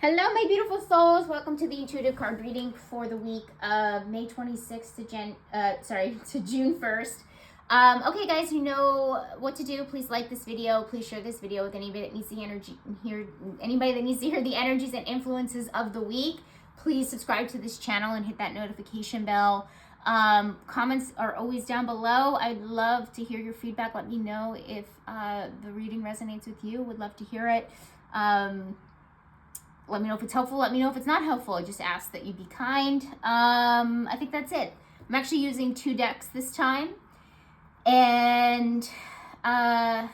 Hello, my beautiful souls. Welcome to the intuitive card reading for the week of May 26th to June 1st. Okay, guys, you know what to do. Please like this video. Please share this video with anybody that needs the anybody that needs to hear the energies and influences of the week. Please subscribe to this channel and hit that notification bell. Comments are always down below. I'd love to hear your feedback. Let me know if the reading resonates with you. Would love to hear it. Let me know if it's helpful. Let me know if it's not helpful. I just ask that you be kind. I think that's it. I'm actually using 2 decks this time. And, yeah,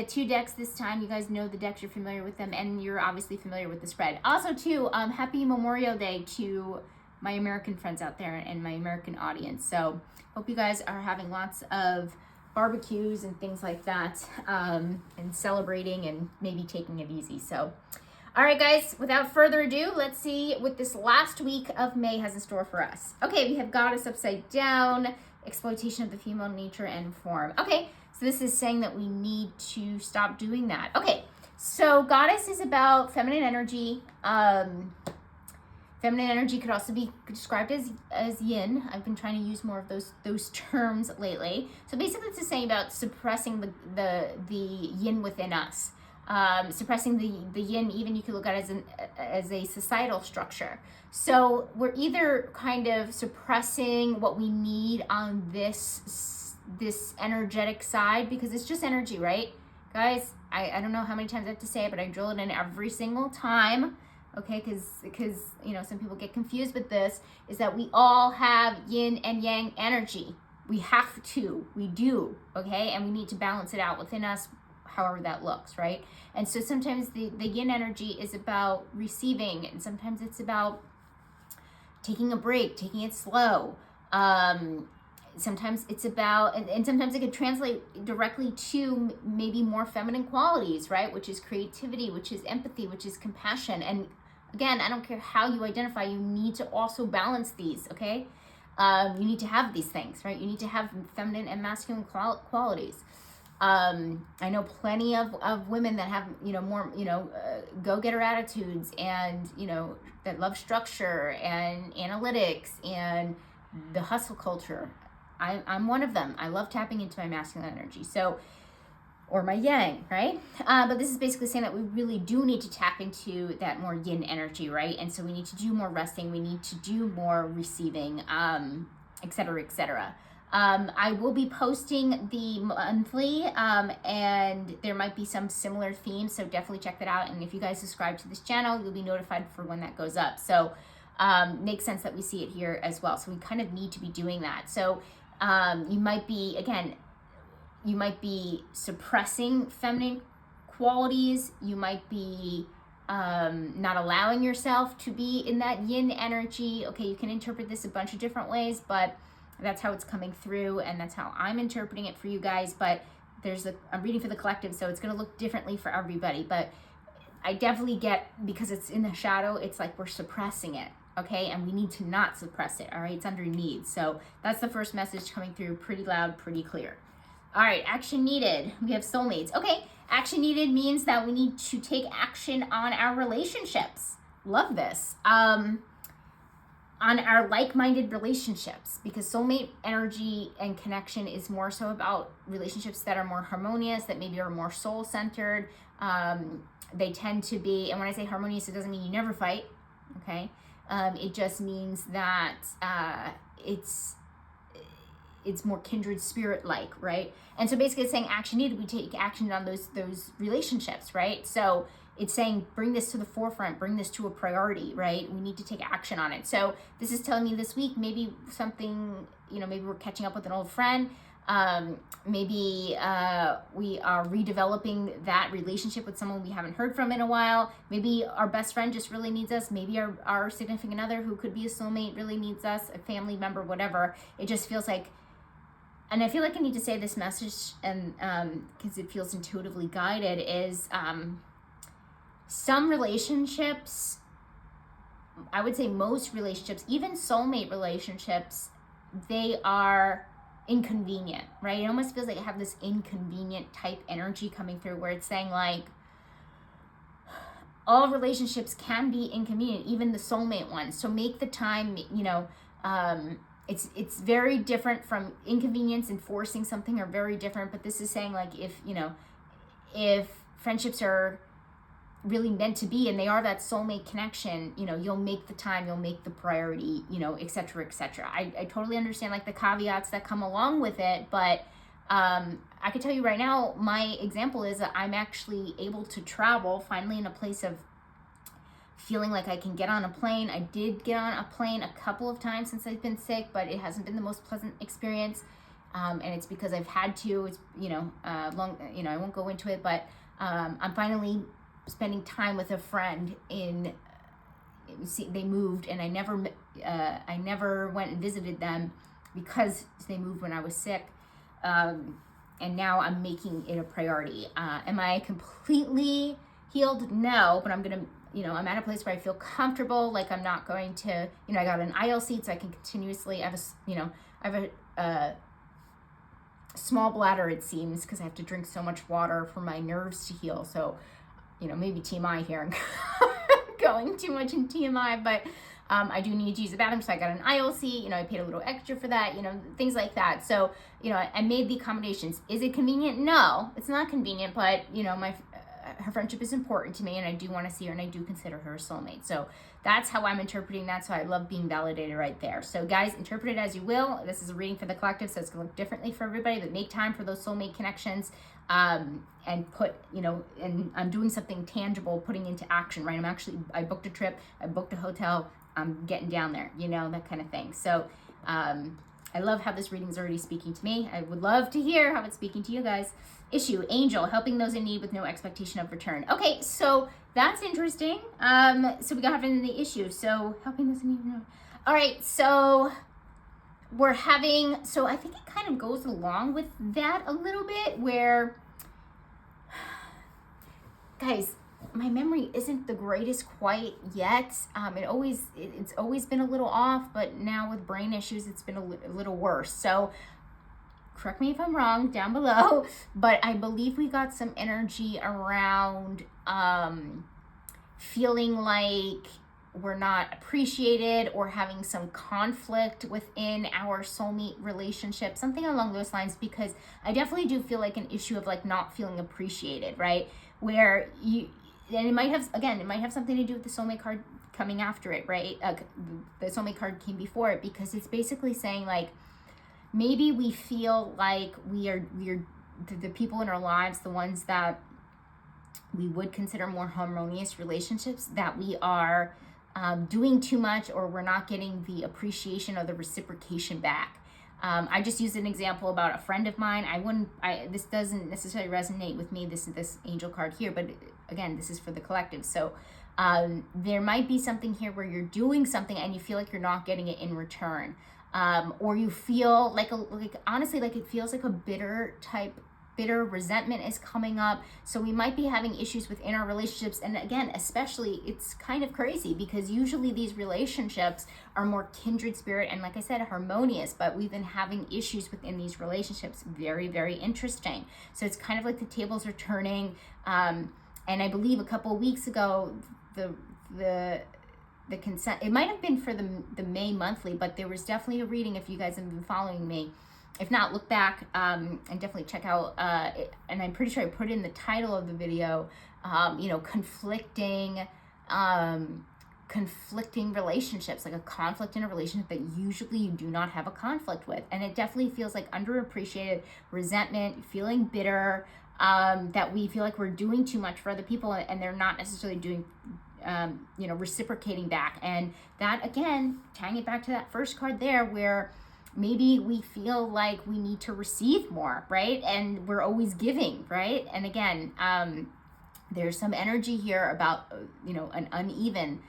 2 decks this time. You guys know the decks. You're familiar with them. And you're obviously familiar with the spread. Also, too, happy Memorial Day to my American friends out there and my American audience. So, hope you guys are having lots of barbecues and things like that, and celebrating and maybe taking it easy. So, all right, guys, without further ado, let's see what this last week of May has in store for us. Okay, we have Goddess upside down, exploitation of the female nature and form. Okay, so this is saying that we need to stop doing that. Okay, so Goddess is about feminine energy. Feminine energy could also be described as yin. I've been trying to use more of those terms lately. So basically it's saying about suppressing the yin within us. Suppressing the yin, even you could look at it as a societal structure. So we're either kind of suppressing what we need on this energetic side, because it's just energy, right? Guys, I don't know how many times I have to say it, but I drill it in every single time. Okay, because you know, some people get confused with this, is that we all have yin and yang energy. We have to, we do, okay? And we need to balance it out within us, however that looks, right? And so sometimes the yin energy is about receiving, and sometimes it's about taking a break, taking it slow. Sometimes it's about, and sometimes it could translate directly to maybe more feminine qualities, right? Which is creativity, which is empathy, which is compassion. And again, I don't care how you identify, you need to also balance these, okay? You need to have these things, right? You need to have feminine and masculine qualities. I know plenty of women that have, you know, more, you know, go-getter attitudes, and, you know, that love structure and analytics and the hustle culture. I'm one of them. I love tapping into my masculine energy. So, or my yang, right? But this is basically saying that we really do need to tap into that more yin energy, right? And so we need to do more resting. We need to do more receiving, et cetera, et cetera. I will be posting the monthly, and there might be some similar themes, so definitely check that out. And if you guys subscribe to this channel, you'll be notified for when that goes up. So makes sense that we see it here as well. So we kind of need to be doing that. So you might be, again, you might be suppressing feminine qualities. You might be not allowing yourself to be in that yin energy. Okay, you can interpret this a bunch of different ways, but that's how it's coming through, and that's how I'm interpreting it for you guys. But I'm reading for the collective, so it's going to look differently for everybody. But I definitely get, because it's in the shadow, it's like we're suppressing it, okay? And we need to not suppress it, all right? It's underneath. So that's the first message coming through pretty loud, pretty clear. All right, action needed. We have soulmates. Okay, action needed means that we need to take action on our relationships. Love this. On our like-minded relationships, because soulmate energy and connection is more so about relationships that are more harmonious, that maybe are more soul-centered. They tend to be, and when I say harmonious, it doesn't mean you never fight, okay? It just means that it's more kindred spirit-like, right? And so basically it's saying action needed. We take action on those relationships, right? So it's saying bring this to the forefront, bring this to a priority, right? We need to take action on it. So this is telling me this week, maybe something, you know, maybe we're catching up with an old friend. Maybe we are redeveloping that relationship with someone we haven't heard from in a while. Maybe our best friend just really needs us. Maybe our significant other, who could be a soulmate, really needs us, a family member, whatever. It just feels like, and I feel like I need to say this message, and because it feels intuitively guided, is some relationships, I would say most relationships, even soulmate relationships, they are inconvenient, right? It almost feels like I have this inconvenient type energy coming through, where it's saying like, all relationships can be inconvenient, even the soulmate ones. So make the time, it's very different from inconvenience and forcing something are very different. But this is saying like, if friendships are really meant to be and they are that soulmate connection, you'll make the time, you'll make the priority, et cetera, et cetera. I totally understand like the caveats that come along with it, but I can tell you right now, my example is that I'm actually able to travel finally in a place of feeling like I can get on a plane. I did get on a plane a couple of times since I've been sick, but it hasn't been the most pleasant experience. And it's because I've had to. It's I won't go into it, but I'm finally spending time with a friend they moved, and I never went and visited them because they moved when I was sick. And now I'm making it a priority. Am I completely healed? No, but I'm I'm at a place where I feel comfortable. Like I'm not going to, I got an IL seat so I can continuously, I have a small bladder, it seems, because I have to drink so much water for my nerves to heal. So, maybe TMI here. I'm going too much in TMI, but I do need to use the bathroom, so I got an IL seat. I paid a little extra for that. Things like that. So, I made the accommodations. Is it convenient? No, it's not convenient. But her friendship is important to me, and I do want to see her, and I do consider her a soulmate. So that's how I'm interpreting that. So I love being validated right there. So guys, interpret it as you will. This is a reading for the collective, so it's gonna look differently for everybody. But make time for those soulmate connections. And put, and I'm doing something tangible, putting into action, right? I booked a trip, I booked a hotel, I'm getting down there, that kind of thing. So, I love how this reading is already speaking to me. I would love to hear how it's speaking to you guys. Issue, angel, helping those in need with no expectation of return. Okay, so that's interesting. So we got having the issue. So helping those in need. All right, so so I think it kind of goes along with that a little bit where, guys, my memory isn't the greatest quite yet. It's always been a little off, but now with brain issues, it's been a little worse. So correct me if I'm wrong down below, but I believe we got some energy around feeling like we're not appreciated or having some conflict within our soulmate relationship, something along those lines, because I definitely do feel like an issue of like not feeling appreciated, right? Where and it might have something to do with the soulmate card coming after it, right? The soulmate card came before it, because it's basically saying like, maybe we feel like we're the people in our lives, the ones that we would consider more harmonious relationships, that we are doing too much, or we're not getting the appreciation or the reciprocation back. I just used an example about a friend of mine. This doesn't necessarily resonate with me, this angel card here, but again, this is for the collective. So there might be something here where you're doing something and you feel like you're not getting it in return. Or you feel honestly, like it feels like a bitter resentment is coming up. So we might be having issues within our relationships. And again, especially, it's kind of crazy because usually these relationships are more kindred spirit and, like I said, harmonious, but we've been having issues within these relationships. Very, very interesting. So it's kind of like the tables are turning. And I believe a couple of weeks ago, the consent, it might have been for the May monthly, but there was definitely a reading, if you guys have been following me. If not, look back and definitely check out, and I'm pretty sure I put in the title of the video, conflicting relationships, like a conflict in a relationship that usually you do not have a conflict with. And it definitely feels like underappreciated, resentment, feeling bitter, that we feel like we're doing too much for other people and they're not necessarily doing reciprocating back. And that, again, tying it back to that first card there, where maybe we feel like we need to receive more, right? And we're always giving, right? And again, there's some energy here about, an uneven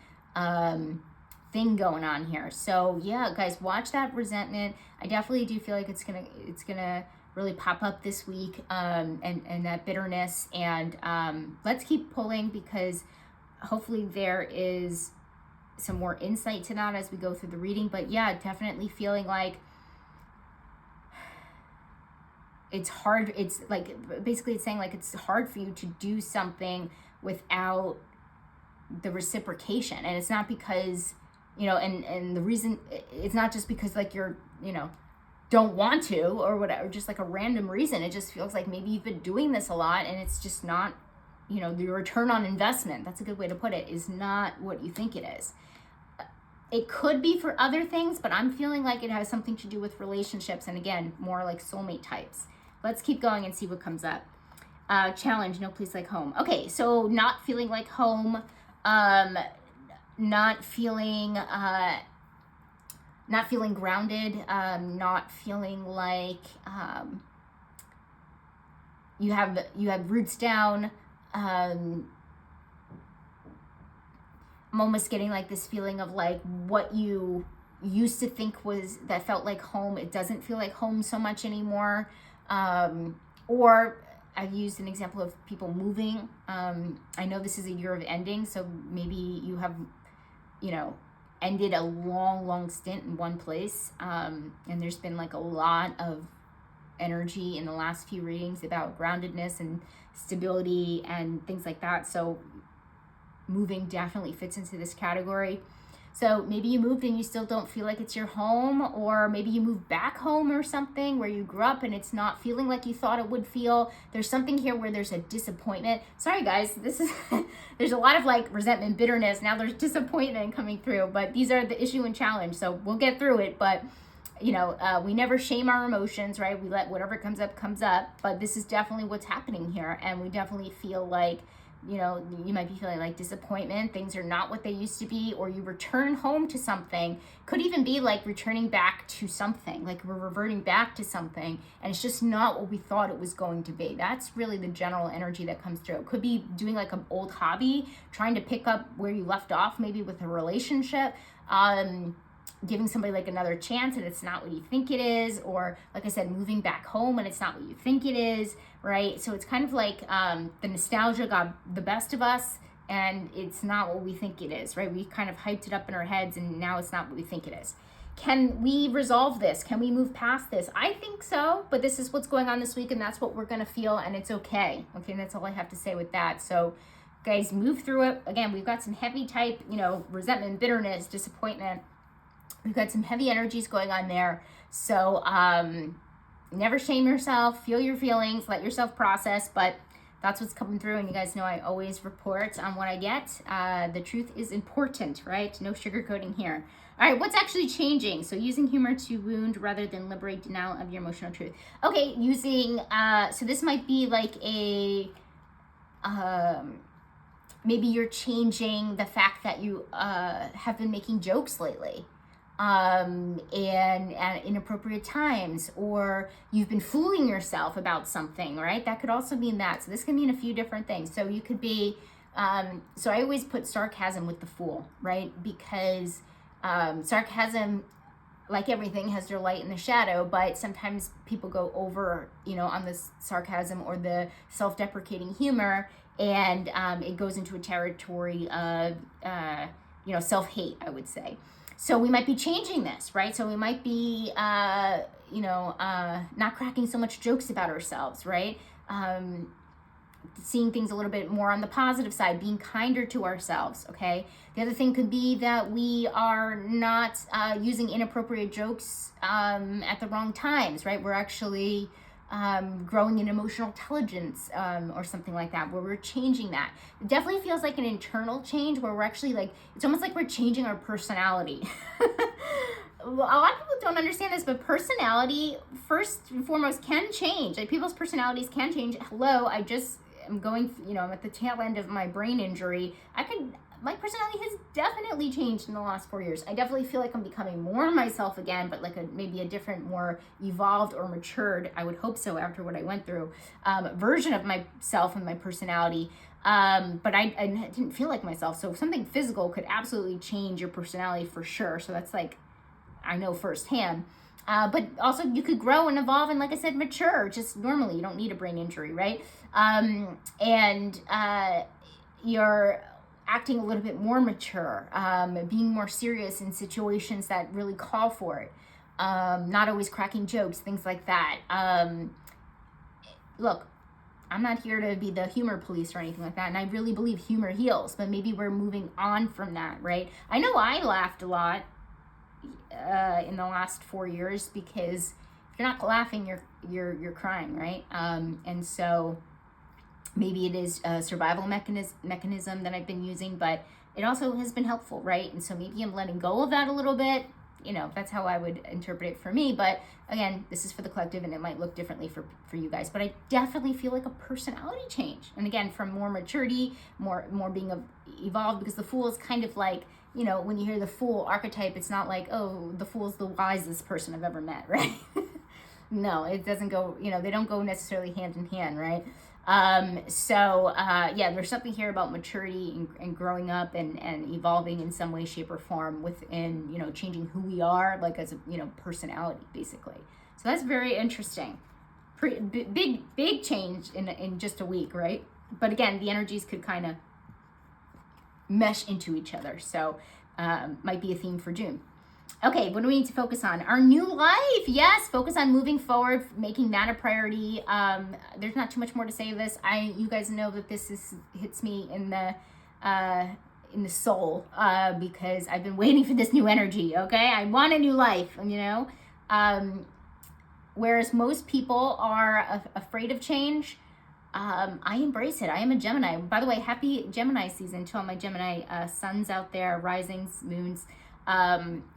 thing going on here. So yeah, guys, watch that resentment. I definitely do feel like it's gonna really pop up this week, and that bitterness. And let's keep pulling, because hopefully there is some more insight to that as we go through the reading. But yeah, definitely feeling like it's hard. It's like, basically it's saying like it's hard for you to do something without the reciprocation. And it's not because, and the reason, it's not just because like you're, don't want to or whatever, just like a random reason. It just feels like maybe you've been doing this a lot and it's just not, the return on investment, that's a good way to put it, is not what you think it is. It could be for other things, but I'm feeling like it has something to do with relationships, and again, more like soulmate types. Let's keep going and see what comes up. Challenge, no place like home. Okay, so not feeling like home, not feeling grounded, not feeling like you have roots down. I'm almost getting like this feeling of like what you used to think that felt like home, it doesn't feel like home so much anymore. Or I've used an example of people moving. I know this is a year of ending, so maybe you have, ended a long stint in one place. And there's been like a lot of energy in the last few readings about groundedness and stability and things like that. So moving definitely fits into this category. So maybe you moved and you still don't feel like it's your home, or maybe you moved back home or something where you grew up and it's not feeling like you thought it would feel. There's something here where there's a disappointment. Sorry guys, this is there's a lot of like resentment, bitterness. Now there's disappointment coming through, but these are the issue and challenge. So we'll get through it, but we never shame our emotions, right? We let whatever comes up, but this is definitely what's happening here. And we definitely feel like, you might be feeling like disappointment, things are not what they used to be, or you return home to something. Could even be like returning back to something, like we're reverting back to something, and it's just not what we thought it was going to be. That's really the general energy that comes through. It could be doing like an old hobby, trying to pick up where you left off, maybe with a relationship, giving somebody like another chance and it's not what you think it is, or like I said, moving back home and it's not what you think it is, right? So it's kind of like the nostalgia got the best of us and it's not what we think it is, right? We kind of hyped it up in our heads and now it's not what we think it is. Can we resolve this? Can we move past this? I think so, but this is what's going on this week and that's what we're going to feel, and it's okay. Okay, and that's all I have to say with that. So guys, move through it. Again, we've got some heavy type, resentment, bitterness, disappointment. We've got some heavy energies going on there. So never shame yourself, feel your feelings, let yourself process, but that's what's coming through. And you guys know I always report on what I get. The truth is important, right? No sugarcoating here. All right, what's actually changing? So using humor to wound rather than liberate denial of your emotional truth. Okay, so this might be like a, maybe you're changing the fact that you have been making jokes lately. And at inappropriate times, or you've been fooling yourself about something, right? That could also mean that. So this can mean a few different things. So you could be, so I always put sarcasm with the fool, right? Because sarcasm, like everything, has their light and the shadow, but sometimes people go over, on the sarcasm or the self-deprecating humor, and it goes into a territory of, self-hate, I would say. So we might be changing this, right? So we might be, not cracking so much jokes about ourselves, right? Seeing things a little bit more on the positive side, being kinder to ourselves, okay? The other thing could be that we are not using inappropriate jokes at the wrong times, right? We're actually growing in emotional intelligence or something like that, where we're changing that. It definitely feels like an internal change where we're actually like, it's almost like we're changing our personality. A lot of people don't understand this, but personality, first and foremost, can change. Like people's personalities can change. Hello, I just am going, I'm at the tail end of my brain injury. My personality has definitely changed in the last 4 years. I definitely feel like I'm becoming more myself again, but like maybe a different, more evolved or matured, I would hope so after what I went through, version of myself and my personality. But I didn't feel like myself. So something physical could absolutely change your personality for sure. So that's like, I know firsthand. But also you could grow and evolve and, like I said, mature just normally. You don't need a brain injury, right? You're acting a little bit more mature, being more serious in situations that really call for it, not always cracking jokes, things like that. Look, I'm not here to be the humor police or anything like that. And I really believe humor heals, but maybe we're moving on from that, right? I know I laughed a lot in the last 4 years, because if you're not laughing, you're crying, right? And so maybe it is a survival mechanism that I've been using, but it also has been helpful, right? And so maybe I'm letting go of that a little bit. That's how I would interpret it for me. But again, this is for the collective, and it might look differently for you guys. But I definitely feel like a personality change. And again, from more maturity, more being evolved, because the Fool is kind of like, when you hear the Fool archetype, it's not like, oh, the Fool's the wisest person I've ever met, right? No, it doesn't go, they don't go necessarily hand in hand, right? There's something here about maturity and growing up and evolving in some way, shape, or form within, changing who we are, like as a, personality, basically. So that's very interesting. Big change in just a week, right? But again, the energies could kind of mesh into each other. So might be a theme for June. Okay, what do we need to focus on? Our new life. Yes, focus on moving forward, making that a priority. There's not too much more to say of this. You guys know that this hits me in the soul, because I've been waiting for this new energy. Okay, I want a new life. Whereas most people are afraid of change, I embrace it. I am a Gemini. By the way, happy Gemini season to all my Gemini suns out there, risings, moons.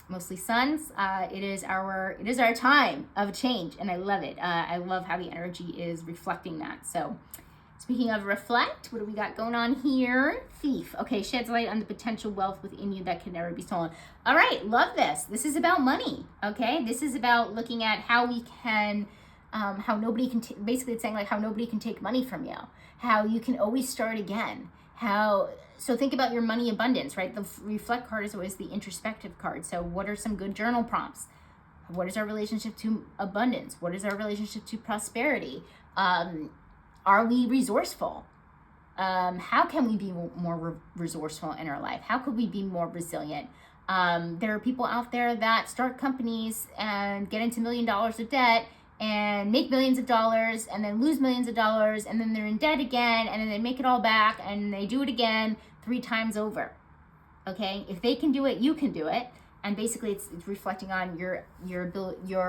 Mostly suns. It is our time of change, and I love it. I love how the energy is reflecting that. So speaking of reflect, what do we got going on here? Thief. Okay, sheds light on the potential wealth within you that can never be stolen. All right, love this. This is about money. Okay, this is about looking at how we can, how nobody can, basically it's saying like how nobody can take money from you, how you can always start again, so think about your money abundance, right? The reflect card is always the introspective card. So what are some good journal prompts? What is our relationship to abundance? What is our relationship to prosperity? Are we resourceful? How can we be more resourceful in our life? How could we be more resilient? There are people out there that start companies and get into $1 million of debt and make millions of dollars and then lose millions of dollars, and then they're in debt again, and then they make it all back and they do it again 3 times over. Okay, if they can do it, you can do it. And basically it's reflecting on your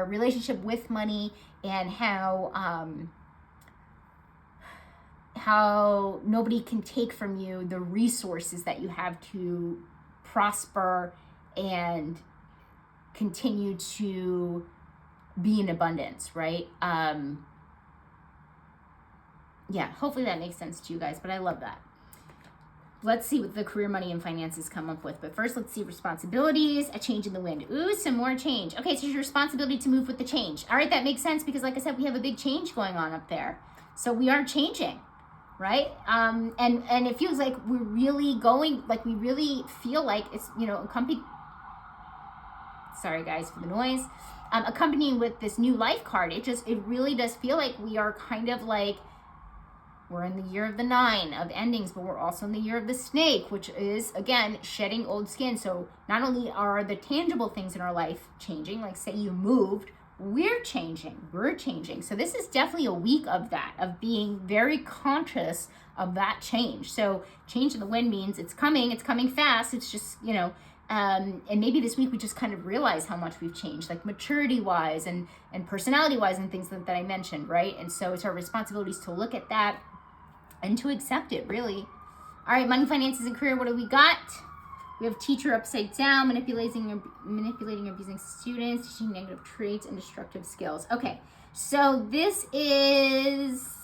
relationship with money, and how nobody can take from you the resources that you have to prosper and continue to be in abundance, right? Hopefully that makes sense to you guys, but I love that. Let's see what the career, money, and finances come up with. But first, let's see responsibilities, a change in the wind. Ooh, some more change. Okay, so your responsibility to move with the change. All right, that makes sense, because like I said, we have a big change going on up there. So we are changing, right? And it feels like we're really going, like we really feel like it's, accompanied. Sorry guys for the noise. Accompanying with this new life card, it really does feel like we are kind of like, we're in the year of the 9 of endings, but we're also in the year of the snake, which is, again, shedding old skin. So not only are the tangible things in our life changing, like say you moved, we're changing. So this is definitely a week of that, of being very conscious of that change. So change in the wind means it's coming fast. It's just, and maybe this week we just kind of realize how much we've changed, like maturity-wise and personality-wise and things that I mentioned, right? And so it's our responsibilities to look at that and to accept it, really. All right, money, finances, and career, what do we got? We have teacher upside down, manipulating or abusing students, teaching negative traits and destructive skills. Okay, so this is...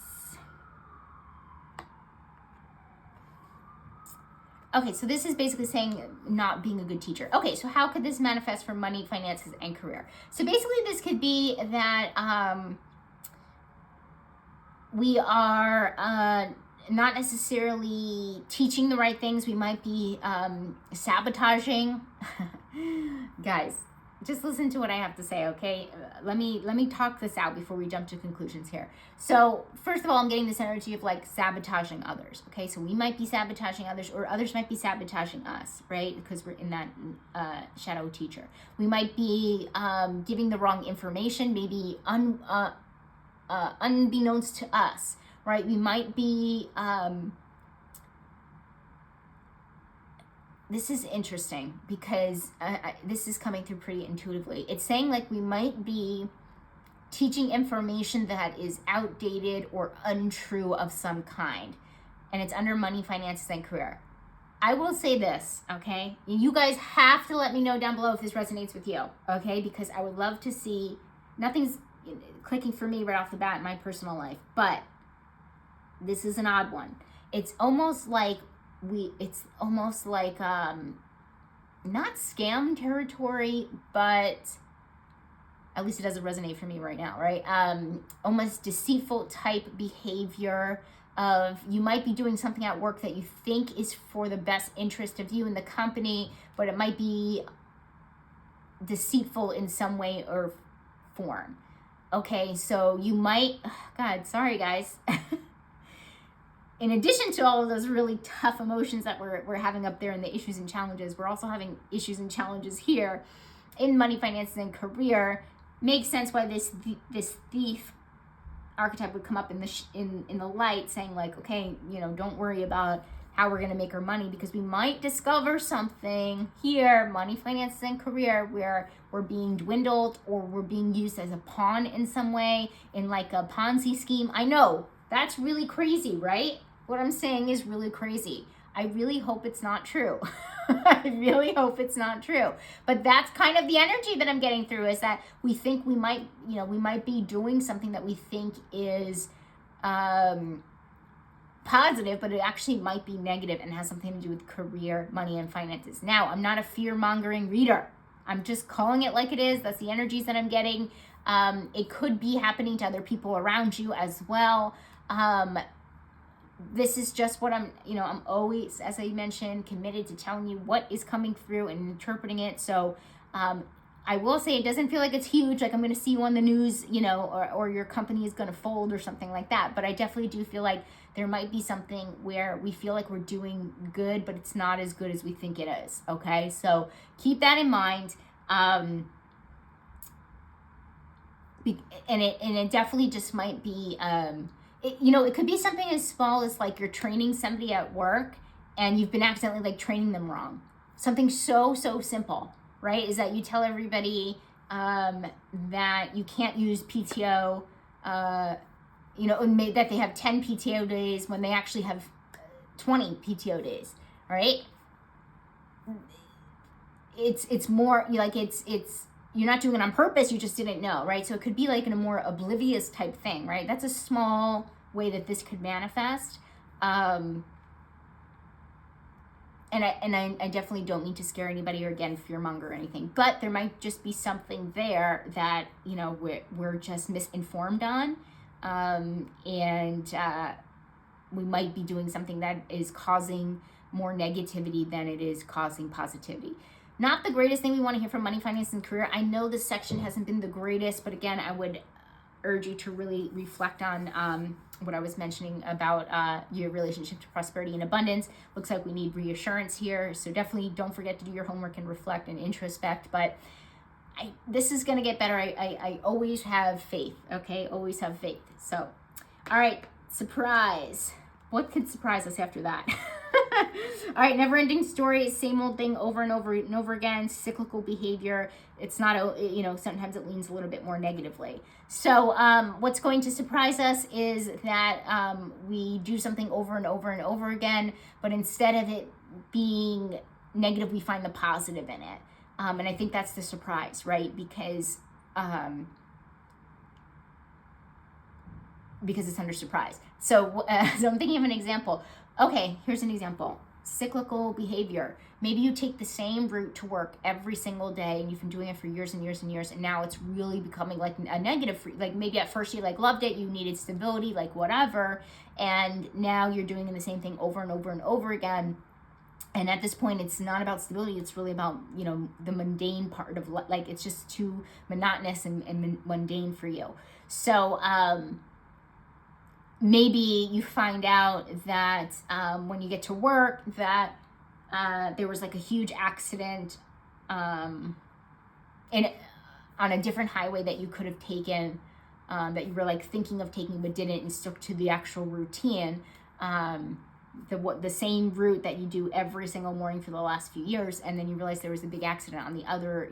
Okay, so this is basically saying not being a good teacher. Okay, so how could this manifest for money, finances, and career? So basically this could be that we are not necessarily teaching the right things. We might be sabotaging. Guys, just listen to what I have to say, okay? Let me talk this out before we jump to conclusions here. So first of all, I'm getting this energy of like sabotaging others, okay? So we might be sabotaging others, or others might be sabotaging us, right? Because we're in that shadow teacher. We might be giving the wrong information, maybe unbeknownst to us, right? We might be, this is interesting because this is coming through pretty intuitively. It's saying like we might be teaching information that is outdated or untrue of some kind. And it's under money, finances, and career. I will say this, okay? You guys have to let me know down below if this resonates with you, okay? Because I would love to see, nothing's clicking for me right off the bat in my personal life, but this is an odd one. It's almost like not scam territory, but at least it doesn't resonate for me right now, right? Almost deceitful type behavior of, you might be doing something at work that you think is for the best interest of you and the company, but it might be deceitful in some way or form. Okay, so you might, God, sorry guys. In addition to all of those really tough emotions that we're having up there in the issues and challenges, we're also having issues and challenges here in money, finances, and career. Makes sense why this thief archetype would come up in the light, saying like, okay, don't worry about how we're going to make our money, because we might discover something here, money, finances, and career, where we're being dwindled or we're being used as a pawn in some way, in like a Ponzi scheme. I know that's really crazy, right? What I'm saying is really crazy. I really hope it's not true. I really hope it's not true. But that's kind of the energy that I'm getting through, is that we think we might be doing something that we think is positive, but it actually might be negative and has something to do with career, money, and finances. Now, I'm not a fear-mongering reader. I'm just calling it like it is. That's the energies that I'm getting. It could be happening to other people around you as well. This is just what I'm always, as I mentioned, committed to telling you what is coming through and interpreting it. So I will say it doesn't feel like it's huge, like I'm going to see you on the news, or your company is going to fold or something like that. But I definitely do feel like there might be something where we feel like we're doing good, but it's not as good as we think it is. Okay, so keep that in mind. And it definitely just might be, it could be something as small as like you're training somebody at work and you've been accidentally like training them wrong. Something so simple, right? Is that you tell everybody that you can't use PTO, that they have 10 PTO days when they actually have 20 PTO days, right? It's more like it's you're not doing it on purpose, you just didn't know, right? So it could be like in a more oblivious type thing, right? That's a small way that this could manifest. And I definitely don't mean to scare anybody or, again, fearmonger or anything, but there might just be something there that, we're just misinformed on. And we might be doing something that is causing more negativity than it is causing positivity. Not the greatest thing we want to hear from money, finance, and career. I know this section hasn't been the greatest, but again, I would urge you to really reflect on what I was mentioning about your relationship to prosperity and abundance. Looks like we need reassurance here, so definitely don't forget to do your homework and reflect and introspect. But this is going to get better. I always have faith, okay? Always have faith. So, all right, surprise. What could surprise us after that? All right, never-ending story, same old thing over and over and over again, cyclical behavior. It's not, sometimes it leans a little bit more negatively. So what's going to surprise us is that we do something over and over and over again, but instead of it being negative, we find the positive in it. And I think that's the surprise, right? Because it's under surprise. So I'm thinking of an example. Okay, here's an example. Cyclical behavior. Maybe you take the same route to work every single day and you've been doing it for years and years and years, and now it's really becoming like a negative for you. Like maybe at first you loved it, you needed stability, like whatever, and now you're doing the same thing over and over and over again. And at this point, it's not about stability, it's really about, the mundane part of like, it's just too monotonous and mundane for you. So, maybe you find out that when you get to work that there was like a huge accident on a different highway that you could have taken that you were like thinking of taking but didn't and stuck to the actual routine, the same route that you do every single morning for the last few years, and then you realize there was a big accident on the other,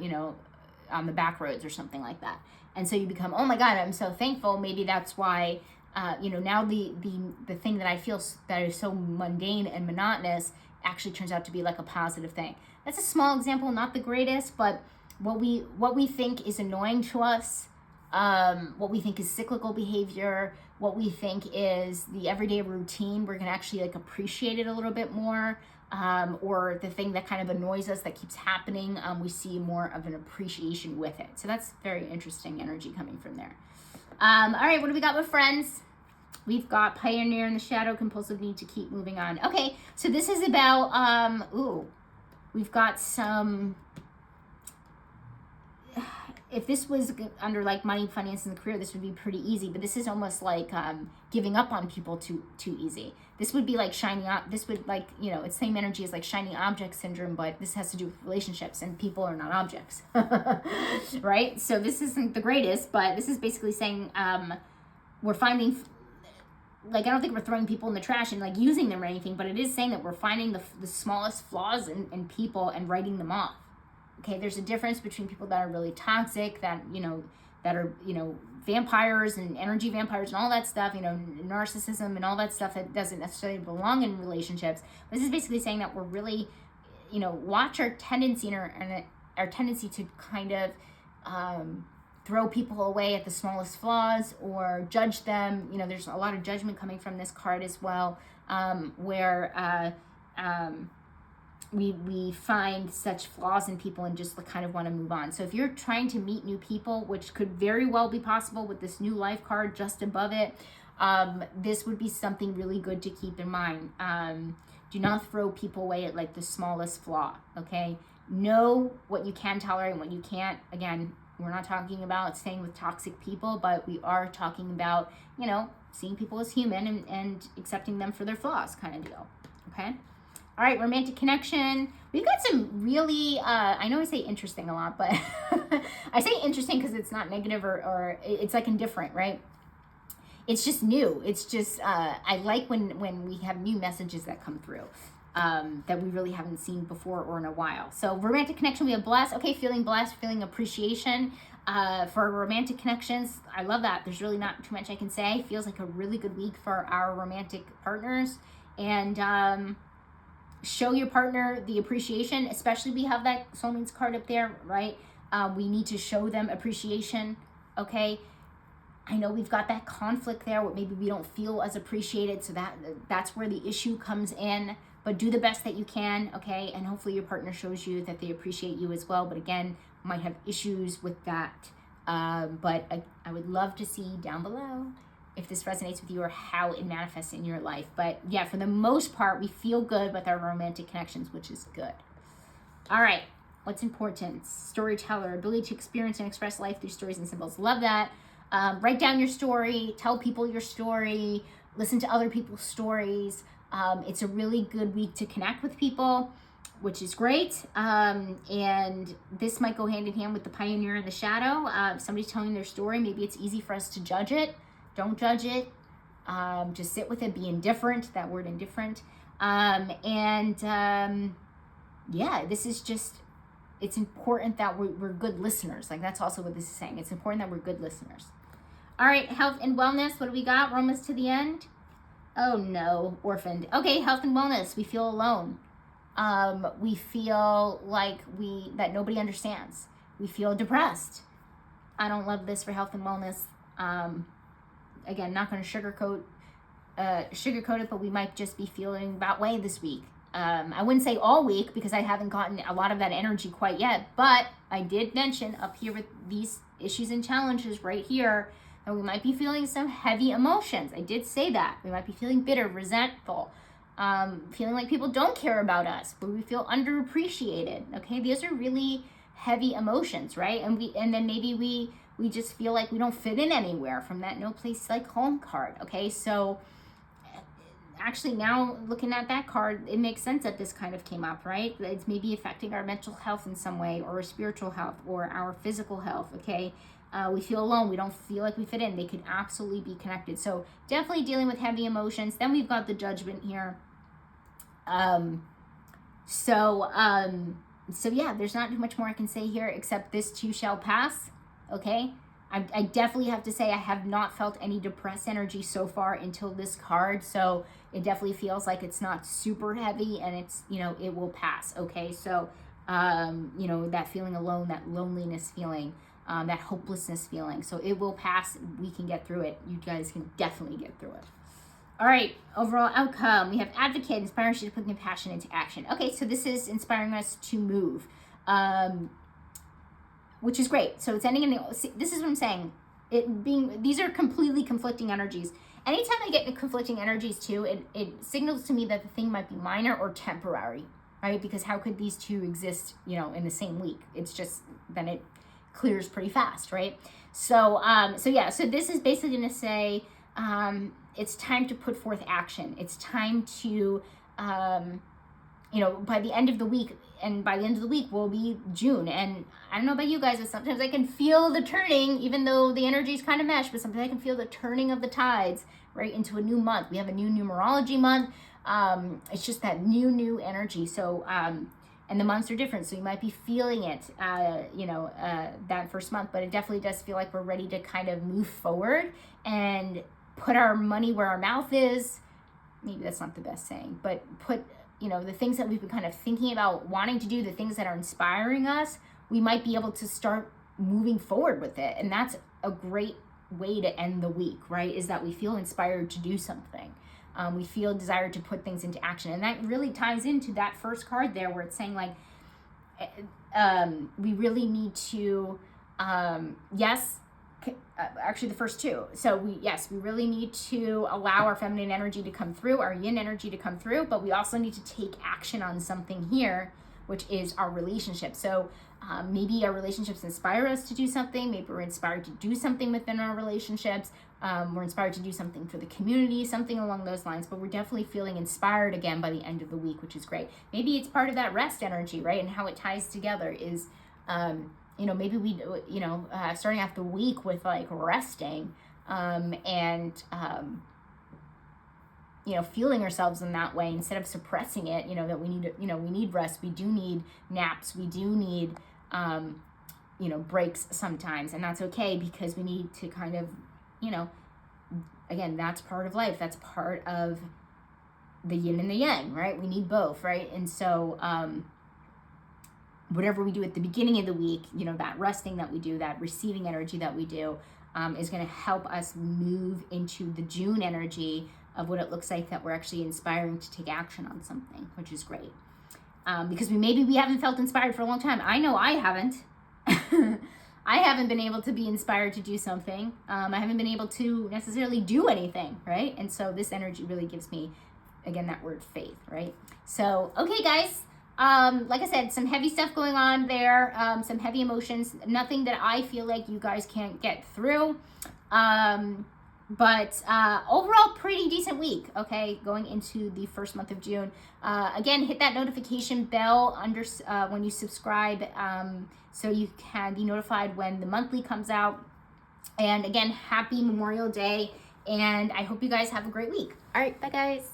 on the back roads or something like that. And so you become, oh my God, I'm so thankful. Maybe that's why, now the thing that I feel that is so mundane and monotonous actually turns out to be like a positive thing. That's a small example, not the greatest, but what we think is annoying to us, what we think is cyclical behavior, what we think is the everyday routine, we're gonna actually like appreciate it a little bit more. Or the thing that kind of annoys us that keeps happening, we see more of an appreciation with it. So that's very interesting energy coming from there. All right, what do we got with friends? We've got Pioneer in the Shadow, compulsive need to keep moving on. Okay, so this is about, we've got some, if this was under like money, finance, and the career, this would be pretty easy, but this is almost like giving up on people too easy. This would be like this would like, it's same energy as like shiny object syndrome, but this has to do with relationships, and people are not objects, right? So this isn't the greatest, but this is basically saying we're finding, like, I don't think we're throwing people in the trash and like using them or anything, but it is saying that we're finding the smallest flaws in people and writing them off. Okay, there's a difference between people that are really toxic, that are vampires and energy vampires and all that stuff, narcissism and all that stuff that doesn't necessarily belong in relationships. This is basically saying that we're really, watch our tendency and our tendency to kind of throw people away at the smallest flaws or judge them. There's a lot of judgment coming from this card as well, where we find such flaws in people and just kind of want to move on. So if you're trying to meet new people, which could very well be possible with this new life card just above it, this would be something really good to keep in mind. Do not throw people away at like the smallest flaw, okay? Know what you can tolerate and what you can't. Again, we're not talking about staying with toxic people, but we are talking about, seeing people as human and accepting them for their flaws kind of deal, okay? All right, romantic connection. We've got some really, I know I say interesting a lot, but I say interesting because it's not negative or it's like indifferent, right? It's just new. It's just, I like when we have new messages that come through that we really haven't seen before or in a while. So romantic connection, we have blessed. Okay, feeling blessed, feeling appreciation for romantic connections. I love that. There's really not too much I can say. Feels like a really good week for our romantic partners. And, show your partner the appreciation, especially we have that soulmates card up there, right? We need to show them appreciation, okay? I know we've got that conflict there where maybe we don't feel as appreciated, so that's where the issue comes in, but do the best that you can, okay? And hopefully your partner shows you that they appreciate you as well, but again, might have issues with that. But I would love to see down below if this resonates with you or how it manifests in your life. But yeah, for the most part, we feel good with our romantic connections, which is good. All right, what's important? Storyteller, ability to experience and express life through stories and symbols. Love that. Write down your story, tell people your story, listen to other people's stories. It's a really good week to connect with people, which is great. And this might go hand in hand with the Pioneer in the Shadow. If somebody's telling their story, maybe it's easy for us to judge it. Don't judge it. Just sit with it. Be indifferent. That word indifferent. Yeah, this is just, it's important that we're good listeners. Like, that's also what this is saying. It's important that we're good listeners. All right, health and wellness. What do we got? We're almost to the end. Oh no, orphaned. Okay, health and wellness. We feel alone. We feel like that nobody understands. We feel depressed. I don't love this for health and wellness. Again, not going to sugarcoat it, but we might just be feeling that way this week. I wouldn't say all week because I haven't gotten a lot of that energy quite yet, but I did mention up here with these issues and challenges right here that we might be feeling some heavy emotions. I did say that. We might be feeling bitter, resentful, feeling like people don't care about us, but we feel underappreciated. Okay, these are really heavy emotions, right? And then maybe we just feel like we don't fit in anywhere from that no place like home card. Okay, so actually now looking at that card, it makes sense that this kind of came up, right? It's maybe affecting our mental health in some way, or our spiritual health, or our physical health. Okay, we feel alone, we don't feel like we fit in. They could absolutely be connected. So definitely dealing with heavy emotions. Then we've got the Judgment here. So yeah, there's not too much more I can say here except this too shall pass. Okay. I definitely have to say I have not felt any depressed energy so far until this card. So it definitely feels like it's not super heavy, and it's, it will pass. Okay. So, that feeling alone, that loneliness feeling, that hopelessness feeling. So it will pass. We can get through it. You guys can definitely get through it. All right, overall outcome. We have Advocate, inspires you to put compassion into action. Okay, so this is inspiring us to move, which is great. So it's ending in this is what I'm saying. These are completely conflicting energies. Anytime I get conflicting energies too, it signals to me that the thing might be minor or temporary, right? Because how could these two exist, in the same week? It's just, then it clears pretty fast, right? So this is basically going to say, it's time to put forth action. It's time to, by the end of the week, and by the end of the week will be June. And I don't know about you guys, but sometimes I can feel the turning, even though the energy's kind of meshed, but sometimes I can feel the turning of the tides, right, into a new month. We have a new numerology month. It's just that new energy. So, and the months are different, so you might be feeling it, that first month, but it definitely does feel like we're ready to kind of move forward and put our money where our mouth is. Maybe that's not the best saying, but put, the things that we've been kind of thinking about wanting to do, the things that are inspiring us, we might be able to start moving forward with it. And that's a great way to end the week, right? Is that we feel inspired to do something. We feel desired to put things into action. And that really ties into that first card there, where it's saying like, we really need to, actually the first two. So we really need to allow our feminine energy to come through, our yin energy to come through, but we also need to take action on something here, which is our relationship. So maybe our relationships inspire us to do something. Maybe we're inspired to do something within our relationships. We're inspired to do something for the community, something along those lines, but we're definitely feeling inspired again by the end of the week, which is great. Maybe it's part of that rest energy, right? And how it ties together is, maybe we, starting off the week with like resting, and feeling ourselves in that way instead of suppressing it, that we need, we need rest. We do need naps. We do need, breaks sometimes, and that's okay, because we need to kind of, again, that's part of life. That's part of the yin and the yang, right? We need both, right? And so, whatever we do at the beginning of the week, that resting that we do, that receiving energy that we do, is going to help us move into the June energy of what it looks like that we're actually inspiring to take action on something, which is great. Because we haven't felt inspired for a long time. I know I haven't. I haven't been able to be inspired to do something. I haven't been able to necessarily do anything, right? And so this energy really gives me, again, that word faith, right? So, okay, guys. Like I said, some heavy stuff going on there, some heavy emotions, nothing that I feel like you guys can't get through. But overall, pretty decent week, okay, going into the first month of June. Again, hit that notification bell when you subscribe, so you can be notified when the monthly comes out. And again, happy Memorial Day, and I hope you guys have a great week. All right, bye guys.